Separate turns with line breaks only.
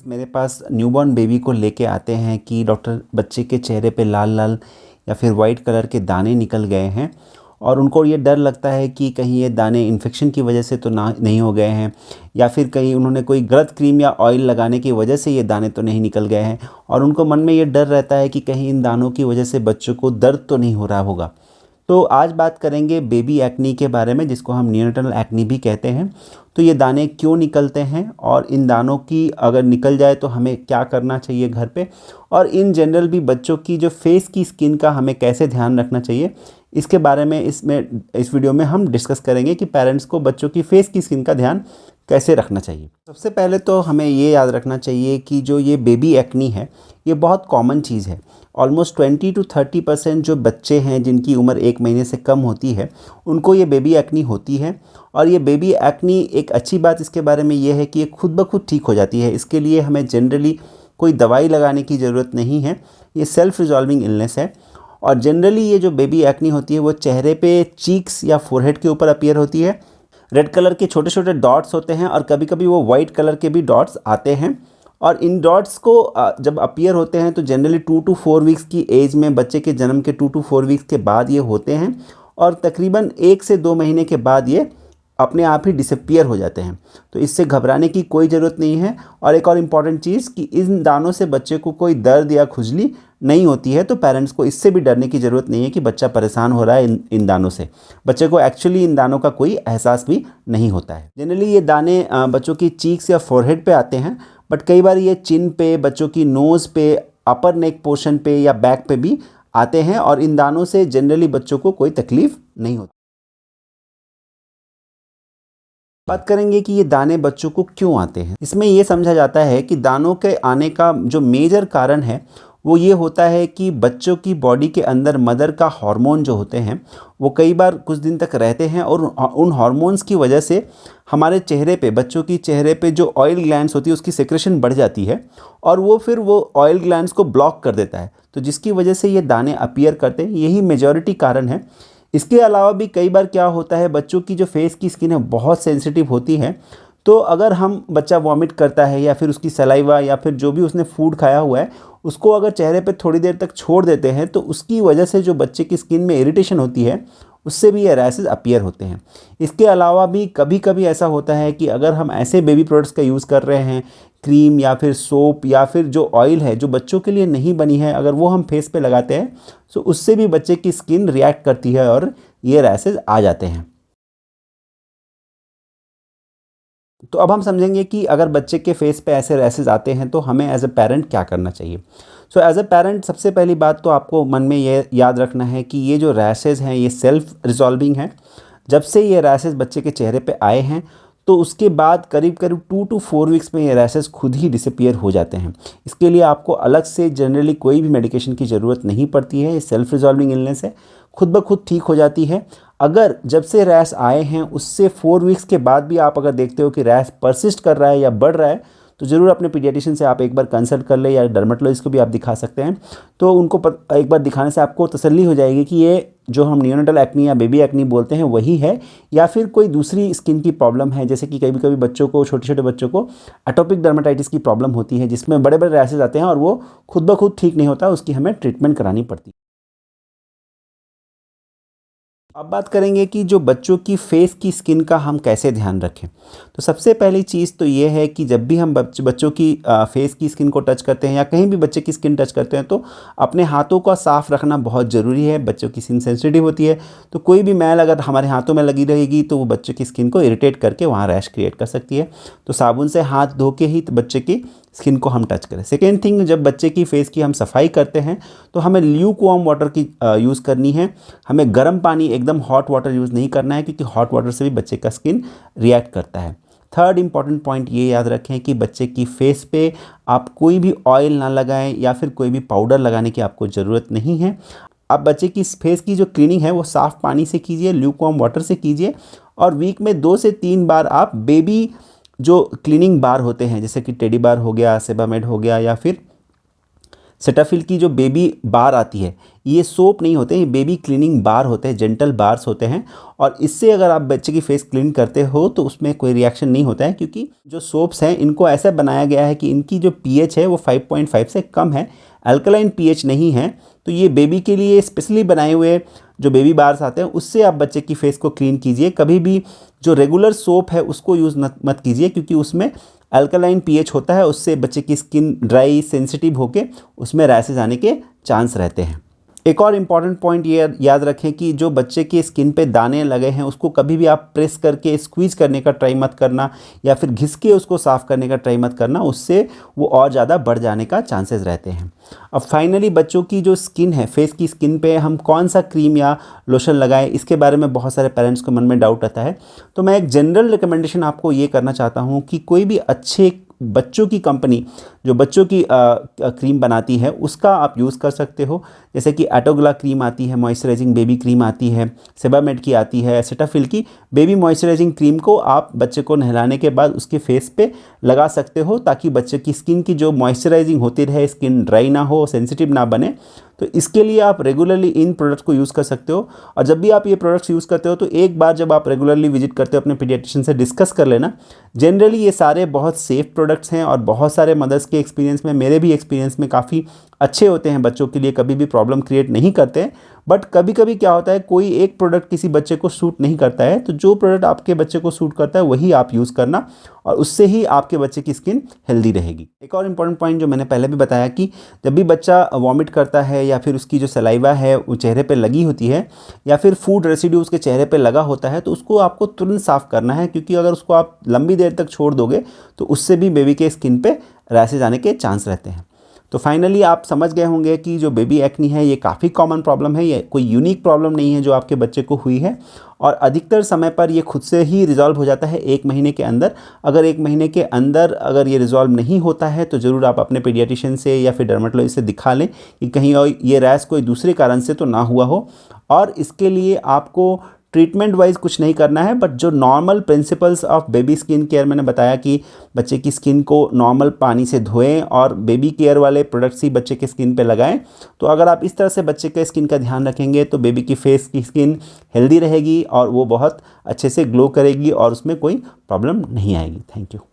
मेरे पास newborn baby को लेके आते हैं कि डॉक्टर बच्चे के चेहरे पे लाल लाल या फिर वाइट कलर के दाने निकल गए हैं और उनको ये डर लगता है कि कहीं ये दाने इन्फेक्शन की वजह से तो ना नहीं हो गए हैं या फिर कहीं उन्होंने कोई गलत क्रीम या ऑयल लगाने की वजह से ये दाने तो नहीं निकल गए हैं और उनको मन में ये डर रहता है कि कहीं इन दानों की वजह से बच्चों को दर्द तो नहीं हो रहा होगा। तो आज बात करेंगे बेबी एक्नी के बारे में, जिसको हम नियोनेटल एक्नी भी कहते हैं। तो ये दाने क्यों निकलते हैं और इन दानों की अगर निकल जाए तो हमें क्या करना चाहिए घर पे, और इन जनरल भी बच्चों की जो फेस की स्किन का हमें कैसे ध्यान रखना चाहिए, इसके बारे में इस वीडियो में हम डिस्कस करेंगे कि पेरेंट्स को बच्चों की फेस की स्किन का ध्यान कैसे रखना चाहिए। सबसे पहले तो हमें ये याद रखना चाहिए कि जो ये बेबी एक्नी है ये बहुत कॉमन चीज़ है। ऑलमोस्ट 20 to 30% जो बच्चे हैं जिनकी उम्र 1 महीने से कम होती है उनको ये बेबी एक्नी होती है। और ये बेबी एक्नी, एक अच्छी बात इसके बारे में ये है कि ये खुद ब खुद ठीक हो जाती है। इसके लिए हमें जनरली कोई दवाई लगाने की ज़रूरत नहीं है। ये सेल्फ रिजॉल्विंग इलनेस है। और जनरली ये जो बेबी एक्नी होती है वो चेहरे पे चीक्स या फोरहेड के ऊपर अपीयर होती है। रेड कलर के छोटे छोटे डॉट्स होते हैं और कभी कभी वो वाइट कलर के भी डॉट्स आते हैं। और इन डॉट्स को जब अपीयर होते हैं तो जनरली 2 to 4 वीक्स की एज में, बच्चे के जन्म के 2 to 4 वीक्स के बाद ये होते हैं और तकरीबन 1 से 2 महीने के बाद ये अपने आप ही डिसअपीयर हो जाते हैं। तो इससे घबराने की कोई ज़रूरत नहीं है। और एक और इम्पॉर्टेंट चीज़ कि इन दानों से बच्चे को कोई दर्द या खुजली नहीं होती है, तो पेरेंट्स को इससे भी डरने की ज़रूरत नहीं है कि बच्चा परेशान हो रहा है इन दानों से। बच्चे को एक्चुअली इन दानों का कोई एहसास भी नहीं होता है। जनरली ये दाने बच्चों की चीक्स या फोरहेड पे आते हैं, बट कई बार ये चिन पे, बच्चों की नोज़ पे, अपर नेक पोर्शन पे या बैक पे भी आते हैं और इन दानों से जनरली बच्चों को कोई तकलीफ नहीं होती। बात करेंगे कि ये दाने बच्चों को क्यों आते हैं। इसमें ये समझा जाता है कि दानों के आने का जो मेजर कारण है वो ये होता है कि बच्चों की बॉडी के अंदर मदर का हार्मोन जो होते हैं वो कई बार कुछ दिन तक रहते हैं और उन हार्मोन्स की वजह से हमारे चेहरे पे, बच्चों की चेहरे पे जो ऑयल ग्लैंड्स होती है उसकी सेक्रेशन बढ़ जाती है और वो फिर वो ऑयल ग्लैंड्स को ब्लॉक कर देता है, तो जिसकी वजह से ये दाने अपीयर करते हैं। यही मेजॉरिटी कारण है। इसके अलावा भी कई बार क्या होता है, बच्चों की जो फेस की स्किन है बहुत सेंसिटिव होती है। तो अगर हम, बच्चा वॉमिट करता है या फिर उसकी सलाइवा या फिर जो भी उसने फूड खाया हुआ है उसको अगर चेहरे पे थोड़ी देर तक छोड़ देते हैं तो उसकी वजह से जो बच्चे की स्किन में इरिटेशन होती है उससे भी ये रैशेस अपीयर होते हैं। इसके अलावा भी कभी कभी ऐसा होता है कि अगर हम ऐसे बेबी प्रोडक्ट्स का यूज़ कर रहे हैं, क्रीम या फिर सोप या फिर जो ऑयल है जो बच्चों के लिए नहीं बनी है, अगर वो हम फेस पे लगाते हैं तो उससे भी बच्चे की स्किन रिएक्ट करती है और ये रैशेस आ जाते हैं। तो अब हम समझेंगे कि अगर बच्चे के फेस पे ऐसे रैशेस आते हैं तो हमें एज अ पेरेंट क्या करना चाहिए। सो एज अ पेरेंट सबसे पहली बात तो आपको मन में ये याद रखना है कि ये जो रैशेस हैं ये सेल्फ रिजॉल्विंग है। जब से ये रैशेस बच्चे के चेहरे पे आए हैं तो उसके बाद करीब करीब 2 to 4 वीक्स में ये रैशेस खुद ही डिसअपीयर हो जाते हैं। इसके लिए आपको अलग से जनरली कोई भी मेडिकेशन की ज़रूरत नहीं पड़ती है। ये सेल्फ रिजॉल्विंग इलनेस है, खुद ब खुद ठीक हो जाती है। अगर जब से रैश आए हैं उससे 4 वीक्स के बाद भी आप अगर देखते हो कि रैश परसिस्ट कर रहा है या बढ़ रहा है तो ज़रूर अपने पीडियाट्रिशियन से आप एक बार कंसल्ट कर ले, या डर्मेटोलॉजिस्ट को भी आप दिखा सकते हैं। तो उनको एक बार दिखाने से आपको तसल्ली हो जाएगी कि ये जो हम नियोनेटल एक्नी या बेबी एक्नी बोलते हैं वही है या फिर कोई दूसरी स्किन की प्रॉब्लम है। जैसे कि कभी कभी बच्चों को, छोटे छोटे बच्चों को एटोपिक डर्मेटाइटिस की प्रॉब्लम होती है जिसमें बड़े बड़े रैशेज आते हैं और वो खुद ब खुद ठीक नहीं होता, उसकी हमें ट्रीटमेंट करानी पड़ती है। अब बात करेंगे कि जो बच्चों की फेस की स्किन का हम कैसे ध्यान रखें। तो सबसे पहली चीज़ तो ये है कि जब भी हम बच्चों की फेस की स्किन को टच करते हैं या कहीं भी बच्चे की स्किन टच करते हैं तो अपने हाथों का साफ़ रखना बहुत ज़रूरी है। बच्चों की स्किन सेंसिटिव होती है तो कोई भी मैल अगर हमारे हाथों में लगी रहेगी तो वो बच्चों की स्किन को इरिटेट करके वहाँ रैश क्रिएट कर सकती है। तो साबुन से हाथ धो के ही बच्चे की स्किन को हम टच करें। सेकेंड थिंग, जब बच्चे की फेस की हम सफाई करते हैं तो हमें ल्यूक वार्म वाटर की यूज़ करनी है। हमें गर्म पानी, एकदम हॉट वाटर यूज़ नहीं करना है क्योंकि हॉट वाटर से भी बच्चे का स्किन रिएक्ट करता है। थर्ड इंपॉर्टेंट पॉइंट ये याद रखें कि बच्चे की फेस पे आप कोई भी ऑयल ना लगाएं या फिर कोई भी पाउडर लगाने की आपको ज़रूरत नहीं है। आप बच्चे की फेस की जो क्लीनिंग है वो साफ़ पानी से कीजिए, ल्यूक वार्म वाटर से कीजिए। और वीक में 2 से 3 बार आप बेबी जो क्लीनिंग बार होते हैं जैसे कि टेडी बार हो गया, सेबामेड हो गया या फिर सेटाफिल की जो बेबी बार आती है, ये सोप नहीं होते, ये बेबी क्लीनिंग बार होते हैं, जेंटल बार्स होते हैं। और इससे अगर आप बच्चे की फेस क्लीन करते हो तो उसमें कोई रिएक्शन नहीं होता है, क्योंकि जो सोप्स हैं इनको ऐसा बनाया गया है कि इनकी जो पीएच है वो 5.5 से कम है, अल्कलाइन पीएच नहीं है। तो ये बेबी के लिए स्पेशली बनाए हुए जो बेबी बार्स आते हैं उससे आप बच्चे की फेस को क्लीन कीजिए। कभी भी जो रेगुलर सोप है उसको यूज़ मत कीजिए, क्योंकि उसमें अल्कलाइन पीएच होता है, उससे बच्चे की स्किन ड्राई सेंसिटिव होके उसमें रैशेज आने के चांस रहते हैं। एक और इम्पॉर्टेंट पॉइंट ये याद रखें कि जो बच्चे के स्किन पे दाने लगे हैं उसको कभी भी आप प्रेस करके स्क्वीज करने का ट्राई मत करना, या फिर घिस के उसको साफ़ करने का ट्राई मत करना, उससे वो और ज़्यादा बढ़ जाने का चांसेस रहते हैं। अब फाइनली बच्चों की जो स्किन है, फेस की स्किन पे हम कौन सा क्रीम या लोशन लगाएं, इसके बारे में बहुत सारे पेरेंट्स को मन में डाउट रहता है। तो मैं एक जनरल रिकमेंडेशन आपको ये करना चाहता हूँ कि कोई भी अच्छे बच्चों की कंपनी जो बच्चों की क्रीम बनाती है उसका आप यूज़ कर सकते हो। जैसे कि एटोग्ला क्रीम आती है, मॉइस्चराइजिंग बेबी क्रीम आती है, सेबामेड की आती है, सेटाफिल की बेबी मॉइस्चराइजिंग क्रीम को आप बच्चे को नहलाने के बाद उसके फेस पे लगा सकते हो, ताकि बच्चे की स्किन की जो मॉइस्चराइजिंग होती रहे, स्किन ड्राई ना हो, सेंसिटिव ना बने। तो इसके लिए आप रेगुलरली इन प्रोडक्ट्स को यूज़ कर सकते हो। और जब भी आप ये प्रोडक्ट्स यूज़ करते हो तो एक बार जब आप रेगुलरली विजिट करते हो अपने पीडियाट्रिशियन से डिस्कस कर लेना। जनरली ये सारे बहुत सेफ़ प्रोडक्ट्स हैं और बहुत सारे मदर्स के एक्सपीरियंस में, मेरे भी एक्सपीरियंस में काफ़ी अच्छे होते हैं, बच्चों के लिए कभी भी प्रॉब्लम क्रिएट नहीं करते हैं। बट कभी कभी क्या होता है, कोई एक प्रोडक्ट किसी बच्चे को सूट नहीं करता है, तो जो प्रोडक्ट आपके बच्चे को सूट करता है वही आप यूज़ करना, और उससे ही आपके बच्चे की स्किन हेल्दी रहेगी। एक और इम्पॉर्टेंट पॉइंट जो मैंने पहले भी बताया कि जब भी बच्चा वॉमिट करता है या फिर उसकी जो सलाइवा है वो चेहरे पे लगी होती है, या फिर फूड रेसिड्यू उसके चेहरे पे लगा होता है, तो उसको आपको तुरंत साफ़ करना है, क्योंकि अगर उसको आप लंबी देर तक छोड़ दोगे तो उससे भी बेबी के स्किन पे रैशेज आने के चांस रहते हैं। तो फाइनली आप समझ गए होंगे कि जो बेबी एक्नी है ये काफ़ी कॉमन प्रॉब्लम है, ये कोई यूनिक प्रॉब्लम नहीं है जो आपके बच्चे को हुई है, और अधिकतर समय पर ये खुद से ही रिजॉल्व हो जाता है 1 महीने के अंदर। अगर 1 महीने के अंदर अगर ये रिजॉल्व नहीं होता है तो ज़रूर आप अपने पीडियाट्रिशियन से या फिर डर्मेटोलॉजिस्ट से दिखा लें कि कहीं और ये रैश कोई दूसरे कारण से तो ना हुआ हो। और इसके लिए आपको ट्रीटमेंट वाइज कुछ नहीं करना है, बट जो normal principles of baby skin care मैंने बताया कि बच्चे की स्किन को नॉर्मल पानी से धोएं और बेबी केयर वाले प्रोडक्ट्स ही बच्चे के स्किन पे लगाएं। तो अगर आप इस तरह से बच्चे के स्किन का ध्यान रखेंगे तो बेबी की फेस की स्किन हेल्दी रहेगी और वो बहुत अच्छे से ग्लो करेगी और उसमें कोई प्रॉब्लम नहीं आएगी। Thank you.